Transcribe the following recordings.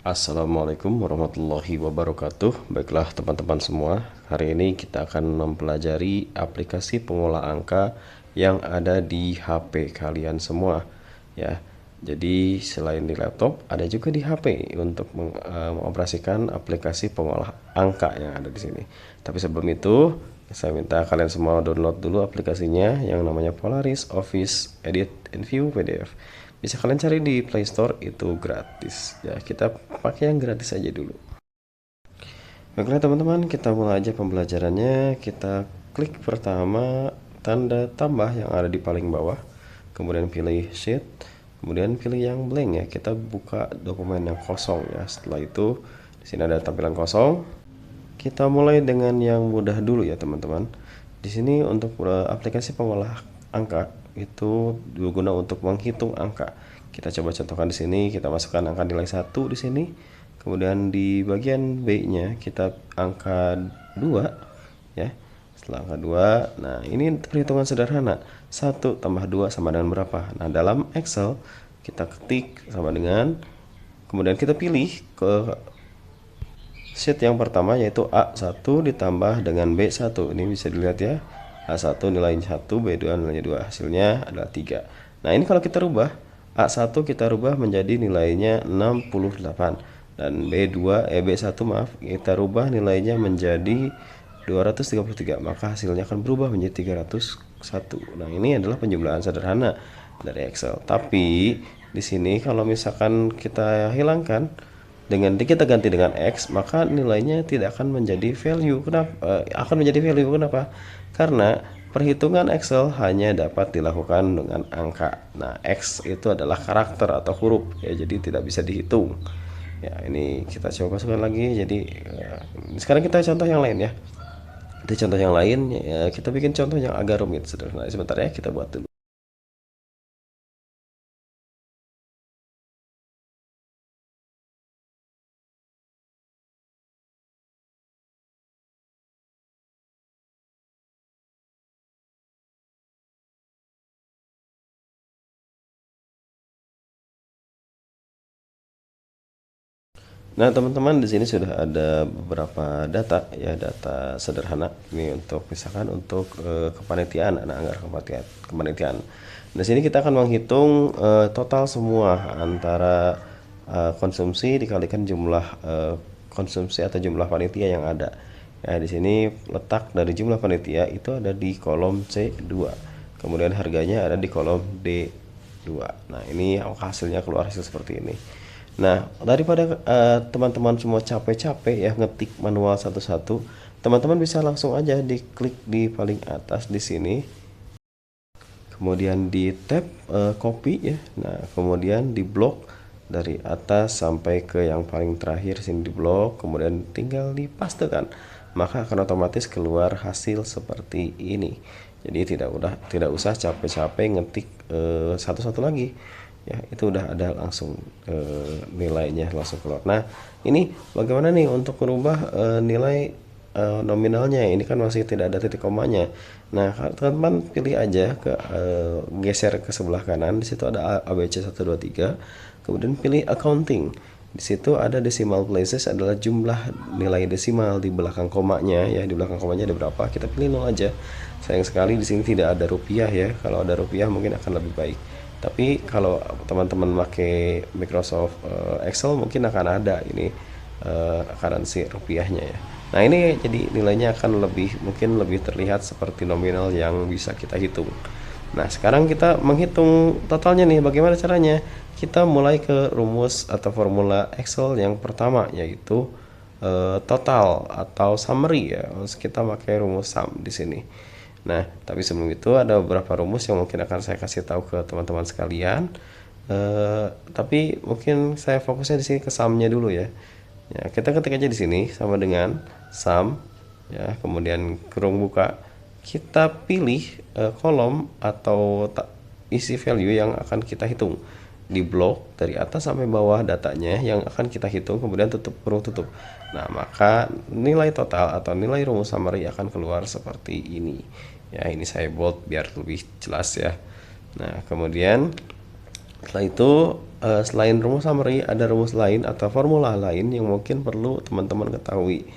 Assalamualaikum warahmatullahi wabarakatuh. Baiklah teman-teman semua, hari ini kita akan mempelajari aplikasi pengolah angka yang ada di HP kalian semua ya. Jadi selain di laptop, ada juga di HP untuk mengoperasikan aplikasi pengolah angka yang ada di sini. Tapi sebelum itu, saya minta kalian semua download dulu aplikasinya yang namanya Polaris Office Edit and View PDF. Bisa kalian cari di Play Store, itu gratis ya. Kita pakai yang gratis aja dulu. Baiklah teman-teman, kita mulai aja pembelajarannya. Kita klik pertama tanda tambah yang ada di paling bawah, kemudian pilih sheet, kemudian pilih yang blank ya. Kita buka dokumen yang kosong ya. Setelah itu di sini ada tampilan kosong. Kita mulai dengan yang mudah dulu ya teman-teman. Di sini untuk aplikasi pengolah angka itu digunakan untuk menghitung angka. Kita coba contohkan di sini, kita masukkan angka nilai 1 di sini. Kemudian di bagian B-nya kita angka 2 ya. Setelah angka 2, nah ini perhitungan sederhana. 1 tambah 2 sama dengan berapa? Nah, dalam Excel kita ketik sama dengan, kemudian kita pilih ke sheet yang pertama yaitu A1 ditambah dengan B1. Ini bisa dilihat ya. A1 nilainya 1, B2 nilainya 2. Hasilnya adalah 3. Nah, ini kalau kita rubah, A1 kita rubah menjadi nilainya 68 dan B1 maaf, kita rubah nilainya menjadi 233. Maka hasilnya akan berubah menjadi 301. Nah, ini adalah penjumlahan sederhana dari Excel. Tapi di sini kalau misalkan kita hilangkan dengan kita ganti dengan X, maka nilainya tidak akan menjadi value. Kenapa? Akan menjadi value. Kenapa? Karena perhitungan Excel hanya dapat dilakukan dengan angka. Nah, X itu adalah karakter atau huruf ya, jadi tidak bisa dihitung. Ya, ini kita coba masukkan lagi. Jadi sekarang kita contoh yang lain ya. Di contoh yang lain ya, kita bikin contoh yang agak rumit sederhana. Sebentar ya, kita buat dulu. Nah, teman-teman, di sini sudah ada beberapa data ya, data sederhana. Ini untuk misalkan untuk kepanitiaan, anak anggaran kepanitiaan. Di sini kita akan menghitung total semua antara konsumsi dikalikan jumlah konsumsi atau jumlah panitia yang ada. Ya, di sini letak dari jumlah panitia itu ada di kolom C2. Kemudian harganya ada di kolom D2. Nah, ini hasilnya keluar hasil seperti ini. Nah, daripada teman-teman semua capek-capek ya ngetik manual satu-satu, teman-teman bisa langsung aja diklik di paling atas di sini. Kemudian di tab copy ya. Nah, kemudian di blok dari atas sampai ke yang paling terakhir sini di blok, kemudian tinggal dipastekan. Maka akan otomatis keluar hasil seperti ini. Jadi tidak usah capek-capek ngetik satu-satu lagi. Ya, itu udah ada langsung nilainya langsung keluar. Nah, ini bagaimana nih untuk merubah nilai nominalnya? Ini kan masih tidak ada titik komanya. Nah, teman-teman pilih aja ke geser ke sebelah kanan. Di situ ada ABC 123. Kemudian pilih accounting. Di situ ada decimal places, adalah jumlah nilai desimal di belakang komanya ya. Di belakang komanya ada berapa? Kita pilih 0 aja. Sayang sekali di sini tidak ada rupiah ya. Kalau ada rupiah mungkin akan lebih baik. Tapi kalau teman-teman pakai Microsoft Excel mungkin akan ada ini currency rupiahnya ya. Nah, ini jadi nilainya akan mungkin lebih terlihat seperti nominal yang bisa kita hitung. Nah, sekarang kita menghitung totalnya nih. Bagaimana caranya? Kita mulai ke rumus atau formula Excel yang pertama, yaitu total atau summary ya. Kita pakai rumus sum di sini. Nah, tapi sebelum itu ada beberapa rumus yang mungkin akan saya kasih tahu ke teman-teman sekalian. Tapi mungkin saya fokusnya di sini ke sum-nya dulu ya. Ya, kita ketik aja di sini sama dengan sum ya, kemudian kurung buka. Kita pilih kolom atau isi value yang akan kita hitung. Di blok dari atas sampai bawah datanya yang akan kita hitung, kemudian kurung tutup. Nah, maka nilai total atau nilai rumus summary akan keluar seperti ini. Ya, ini saya bold biar lebih jelas ya. Nah, kemudian Setelah itu selain rumus summary ada rumus lain atau formula lain yang mungkin perlu teman-teman ketahui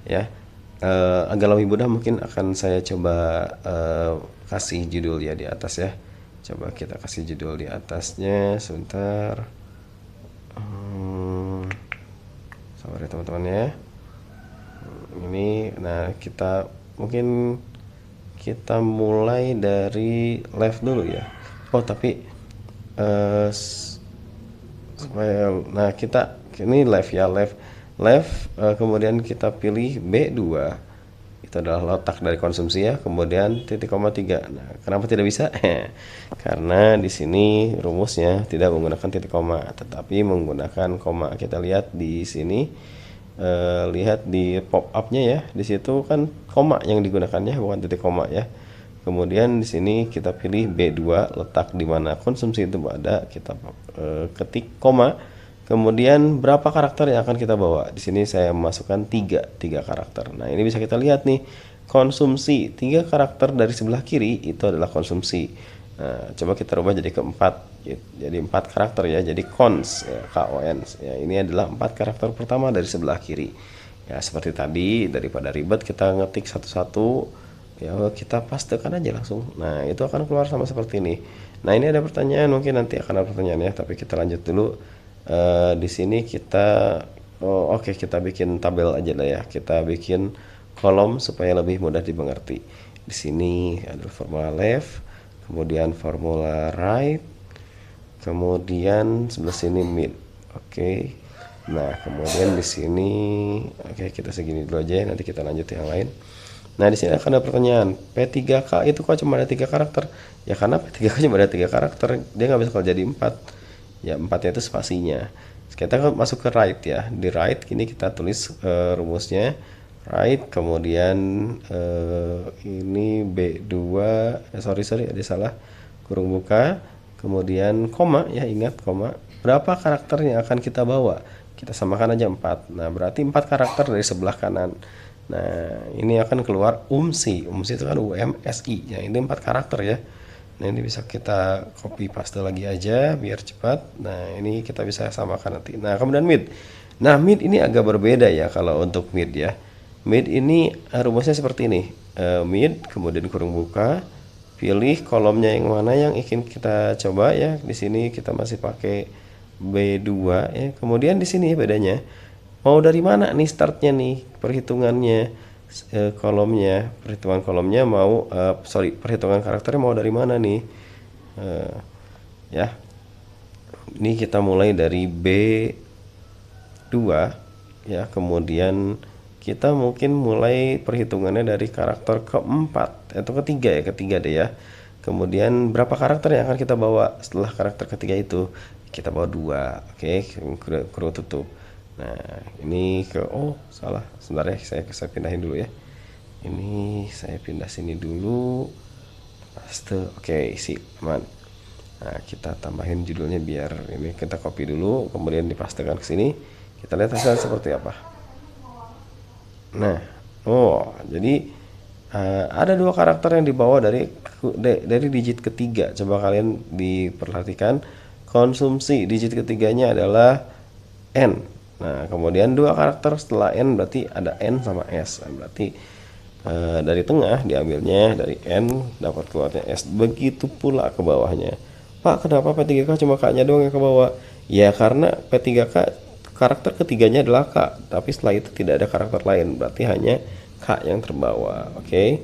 ya. Agak lebih mudah mungkin akan saya coba kasih judul ya di atas ya. Coba kita kasih judul di atasnya sebentar. Sabar ya teman-teman ya. Ini nah kita mungkin kita mulai dari left dulu ya. Oh tapi supaya nah kita ini left ya, left kemudian kita pilih B2 itu adalah letak dari konsumsi ya, kemudian titik koma 3. Nah, kenapa tidak bisa? Karena di sini rumusnya tidak menggunakan titik koma, tetapi menggunakan koma. Kita lihat di sini, lihat di pop up-nya ya, di situ kan koma yang digunakannya bukan titik koma ya. Kemudian di sini kita pilih B2, letak di mana konsumsi itu ada, kita ketik koma. Kemudian berapa karakter yang akan kita bawa? Di sini saya masukkan 3 karakter. Nah, ini bisa kita lihat nih, konsumsi 3 karakter dari sebelah kiri itu adalah konsumsi. Nah, coba kita rubah jadi keempat, jadi 4 karakter ya, jadi cons ya, KON. Ya, ini adalah 4 karakter pertama dari sebelah kiri. Ya, seperti tadi, daripada ribet kita ngetik satu-satu, ya kita pastekan aja langsung. Nah, itu akan keluar sama seperti ini. Nah, ini ada pertanyaan, mungkin nanti akan ada pertanyaan ya, tapi kita lanjut dulu. Di sini kita oke, kita bikin tabel aja lah ya. Kita bikin kolom supaya lebih mudah dimengerti. Di sini ada formula left, kemudian formula right, kemudian sebelah sini mid. Oke. Nah, kemudian di sini oke, kita segini dulu aja, nanti kita lanjut yang lain. Nah, di sini akan ada pertanyaan, P3K itu kok cuma ada 3 karakter? Ya karena P3K cuma ada 3 karakter, dia nggak bisa kalau jadi 4. Ya, 4-nya itu spasinya. Kita masuk ke right ya. Di right ini kita tulis rumusnya. Right, kemudian ini B2, sorry ada salah, kurung buka, kemudian koma ya, ingat koma. Berapa karakter yang akan kita bawa? Kita samakan aja 4. Nah, berarti 4 karakter dari sebelah kanan. Nah, ini akan keluar UMSI. UMSI itu kan UMSI. Ya, ini 4 karakter ya. Nah, ini bisa kita copy paste lagi aja biar cepat. Nah, ini kita bisa samakan nanti. Nah, kemudian mid. Nah, mid ini agak berbeda ya kalau untuk mid ya. Mid ini rumusnya seperti ini. Mid, kemudian kurung buka, pilih kolomnya yang mana yang ingin kita coba ya. Di sini kita masih pakai B2 ya. Kemudian di sini bedanya, mau dari mana nih startnya nih perhitungannya. Perhitungan kolomnya mau perhitungan karakternya mau dari mana nih, ya ini kita mulai dari B2 ya, kemudian kita mungkin mulai perhitungannya dari karakter keempat atau ketiga deh ya. Kemudian berapa karakter yang akan kita bawa setelah karakter ketiga itu? Kita bawa 2. Oke, kurung tutup. Nah, ini salah. Sebentar ya, saya pindahin dulu ya. Ini saya pindah sini dulu. Paste. Oke, sip, aman. Nah, kita tambahin judulnya biar ini kita copy dulu, kemudian dipastekan ke sini. Kita lihat hasilnya seperti apa. Nah, jadi ada 2 karakter yang dibawa dari digit ketiga. Coba kalian diperhatikan, konsumsi digit ketiganya adalah N. Nah, kemudian 2 karakter setelah N berarti ada N sama S. Nah, berarti dari tengah diambilnya dari N, dapat keluarnya S. Begitu pula ke bawahnya. Pak, kenapa P3K cuma K-nya doang yang ke bawah? Ya karena P3K karakter ketiganya adalah K, tapi setelah itu tidak ada karakter lain. Berarti hanya K yang terbawa. Oke.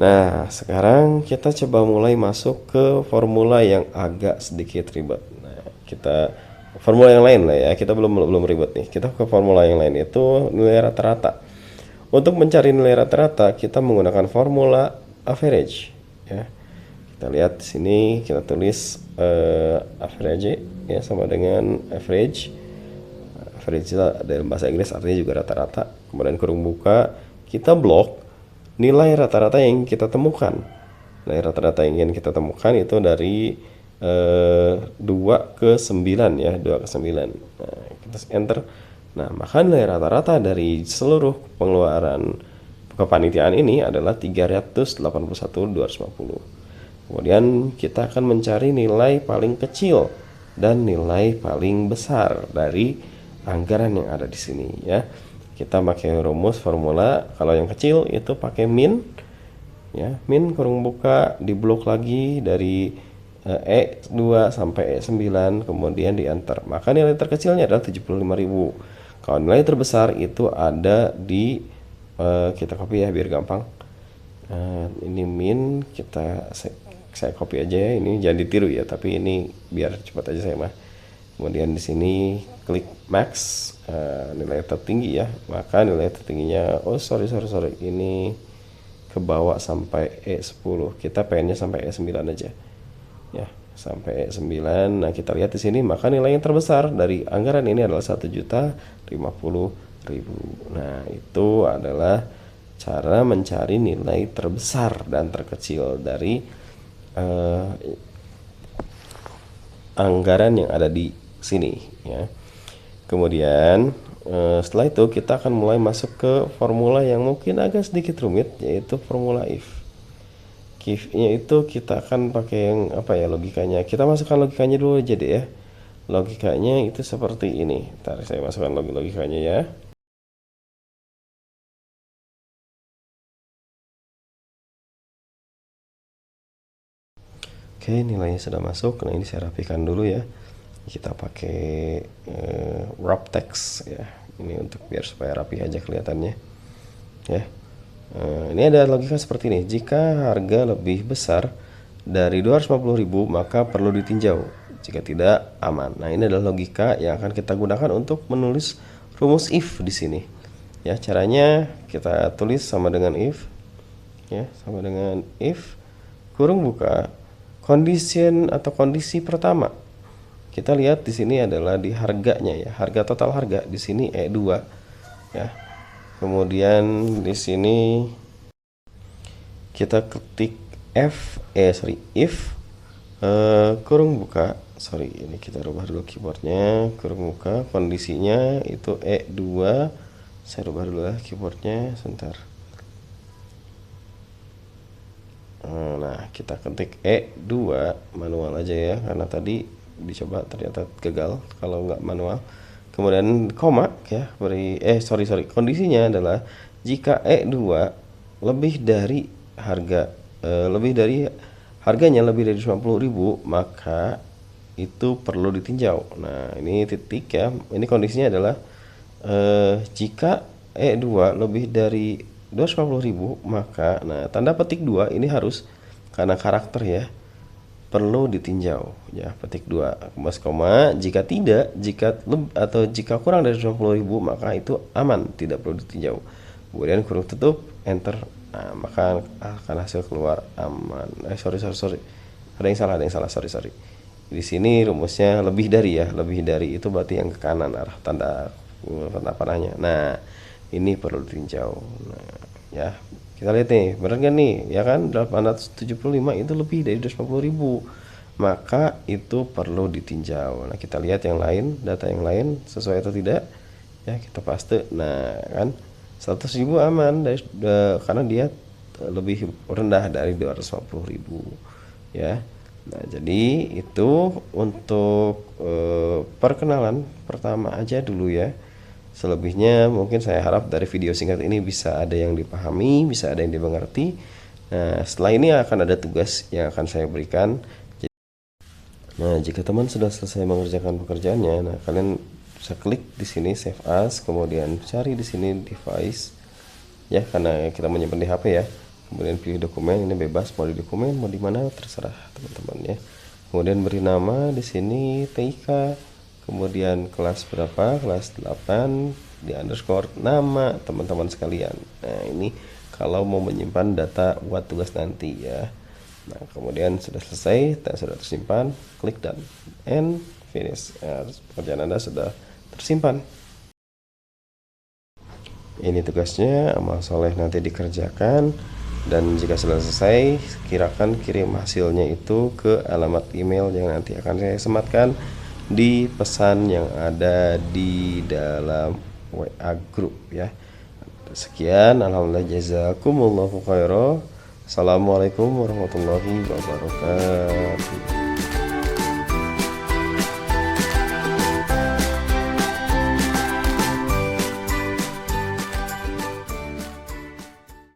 Nah, sekarang kita coba mulai masuk ke formula yang agak sedikit ribet. Nah, kita formula yang lain lah ya, kita belum ribet nih. Kita ke formula yang lain, itu nilai rata-rata. Untuk mencari nilai rata-rata kita menggunakan formula average ya. Kita lihat di sini, kita tulis average ya, sama dengan average. Average dalam bahasa Inggris artinya juga rata-rata. Kemudian kurung buka, kita blok nilai rata-rata yang kita temukan. Nilai rata-rata yang ingin kita temukan itu dari 2 ke 9 ya, 2 ke 9. Nah, kita enter. Nah, maka nilai rata-rata dari seluruh pengeluaran kepanitiaan ini adalah 381.250. Kemudian kita akan mencari nilai paling kecil dan nilai paling besar dari anggaran yang ada di sini ya. Kita pakai rumus formula. Kalau yang kecil itu pakai min ya, min kurung buka di blok lagi dari E2 sampai E9, kemudian di enter. Maka nilai terkecilnya adalah 75.000. Kalau nilai terbesar itu ada di kita copy ya biar gampang. Ini min, saya copy aja ya, ini jangan ditiru ya, tapi ini biar cepat aja saya mah. Kemudian di sini klik max, nilai tertinggi ya, maka nilai tertingginya sorry ini ke bawah sampai E10, kita pengennya sampai E9 aja ya, sampai E9. Nah kita lihat di sini, maka nilai yang terbesar dari anggaran ini adalah 1.050.000. Nah itu adalah cara mencari nilai terbesar dan terkecil dari anggaran yang ada di sini ya. Kemudian setelah itu kita akan mulai masuk ke formula yang mungkin agak sedikit rumit, yaitu formula if. If-nya itu kita akan pakai yang apa ya, logikanya. Kita masukkan logikanya dulu aja deh ya. Logikanya itu seperti ini. Ntar saya masukkan logikanya ya. Oke, nilainya sudah masuk. Nah ini saya rapikan dulu ya. Kita pakai wrap text ya. Ini untuk biar supaya rapi aja kelihatannya ya. Ini ada logika seperti ini. Jika harga lebih besar dari 250.000 maka perlu ditinjau. Jika tidak, aman. Nah ini adalah logika yang akan kita gunakan untuk menulis rumus if di sini ya. Caranya kita tulis sama dengan if ya, sama dengan if kurung buka kondisi pertama. Kita lihat di sini adalah di harganya ya, harga total harga di sini E2 ya. Kemudian di sini kita ketik if kurung buka, ini kita rubah dulu keyboardnya, kurung buka kondisinya itu E2. Saya rubah dulu ya keyboardnya sebentar. Nah kita ketik E2 manual aja ya, karena tadi dicoba ternyata gagal kalau nggak manual. Kemudian koma ya, beri kondisinya adalah jika E2 lebih dari harganya lebih dari 250.000 maka itu perlu ditinjau. Nah ini titik ya, ini kondisinya adalah jika E2 lebih dari 250.000 maka, nah tanda petik 2 ini harus karena karakter ya, perlu ditinjau ya, petik 2 koma, jika tidak, jika kurang dari 250.000 maka itu aman, tidak perlu ditinjau. Kemudian kurung tutup, enter. Nah maka akan hasil keluar aman. Sorry ada yang salah, sorry. Di sini rumusnya lebih dari ya, lebih dari itu berarti yang ke kanan arah tanda panahnya. Nah ini perlu ditinjau. Nah ya kita lihat nih, benar nggak nih ya kan, 875 itu lebih dari 250.000 maka itu perlu ditinjau. Nah kita lihat yang lain, data yang lain sesuai atau tidak ya, kita paste. Nah kan 100.000 aman karena dia lebih rendah dari 250.000 ya. Nah jadi itu untuk perkenalan pertama aja dulu ya. Selebihnya mungkin saya harap dari video singkat ini bisa ada yang dipahami, bisa ada yang dimengerti. Nah setelah ini akan ada tugas yang akan saya berikan. Nah jika teman sudah selesai mengerjakan pekerjaannya, nah kalian bisa klik di sini save as, kemudian cari di sini device ya, karena kita menyimpan di HP ya. Kemudian pilih dokumen, ini bebas mau di dokumen mau di mana terserah teman-teman ya. Kemudian beri nama di sini TIK, kemudian kelas berapa, kelas 8, di underscore nama teman-teman sekalian. Nah ini kalau mau menyimpan data buat tugas nanti ya. Nah kemudian sudah selesai dan sudah tersimpan, klik dan and finish. Nah, pekerjaan Anda sudah tersimpan. Ini tugasnya, amal soleh nanti dikerjakan, dan jika sudah selesai kirim hasilnya itu ke alamat email yang nanti akan saya sematkan di pesan yang ada di dalam WA group ya. Sekian, alhamdulillah, jazakumullahu khairan. Assalamualaikum warahmatullahi wabarakatuh.